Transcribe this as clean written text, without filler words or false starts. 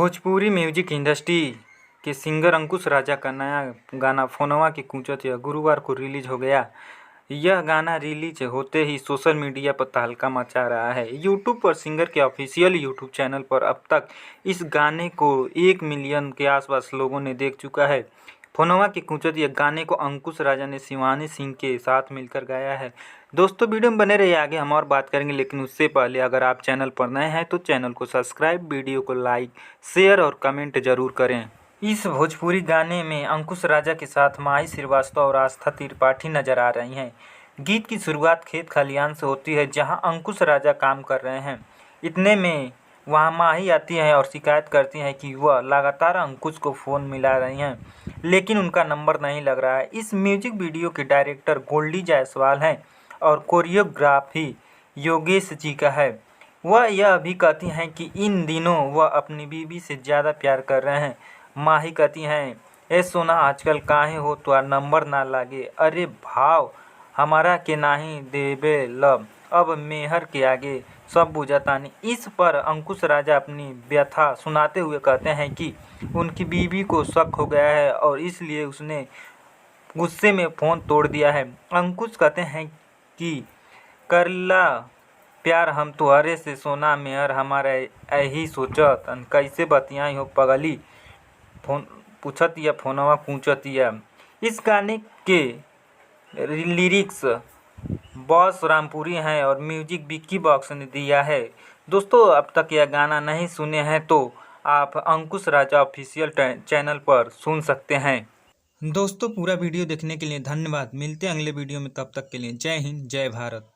Bhojpuri music industry के singer अंकुश राजा का नया गाना फोनवा की कूंचत गुरुवार को रिलीज हो गया। यह गाना रिलीज होते ही सोशल मीडिया पर तहलका मचा रहा है। यूट्यूब पर सिंगर के ऑफिशियल यूट्यूब चैनल पर अब तक इस गाने को 1 मिलियन के आसपास लोगों ने देख चुका है। फोनवा की कूंचत गाने को अंकुश राजा ने शिवानी सिंह के साथ मिलकर गाया है। दोस्तों वीडियो में बने रहिए, आगे हम और बात करेंगे, लेकिन उससे पहले अगर आप चैनल पर नए हैं तो चैनल को सब्सक्राइब, वीडियो को लाइक, शेयर और कमेंट जरूर करें। इस भोजपुरी गाने में अंकुश राजा के साथ माही श्रीवास्तव और आस्था त्रिपाठी नजर आ रही हैं। गीत की शुरुआत खेत खलियान से होती है जहां अंकुश राजा काम कर रहे हैं। इतने में वहां माही आती है और शिकायत करती है कि वह लगातार अंकुश को फ़ोन मिला रही हैं, लेकिन उनका नंबर नहीं लग रहा है। इस म्यूजिक वीडियो के डायरेक्टर गोल्डी जायसवाल हैं और कोरियोग्राफी योगेश जी का है। वह यह भी कहती हैं कि इन दिनों वह अपनी बीवी से ज़्यादा प्यार कर रहे हैं। माही कहती हैं, ए सोना आजकल काहे हो तोहार नंबर ना लागे, अरे भाव हमारा के नाही देबे लब, अब मेहर के आगे सब बुझतानी। इस पर अंकुश राजा अपनी व्यथा सुनाते हुए कहते हैं कि उनकी बीवी को शक हो गया है और इसलिए उसने गुस्से में फ़ोन तोड़ दिया है। अंकुश कहते हैं कि करला प्यार हम तुहरे से सोना मेहर हमारा यही सोचत कैसे बतियाई हो पगली, फोन पूछतिया फोनवा पूछतिया। इस गाने के लिरिक्स बॉस रामपुरी हैं और म्यूजिक विक्की बॉक्स ने दिया है। दोस्तों अब तक यह गाना नहीं सुने हैं तो आप अंकुश राजा ऑफिशियल चैनल पर सुन सकते हैं। दोस्तों पूरा वीडियो देखने के लिए धन्यवाद। मिलते हैं अगले वीडियो में, तब तक के लिए जय हिंद जय भारत।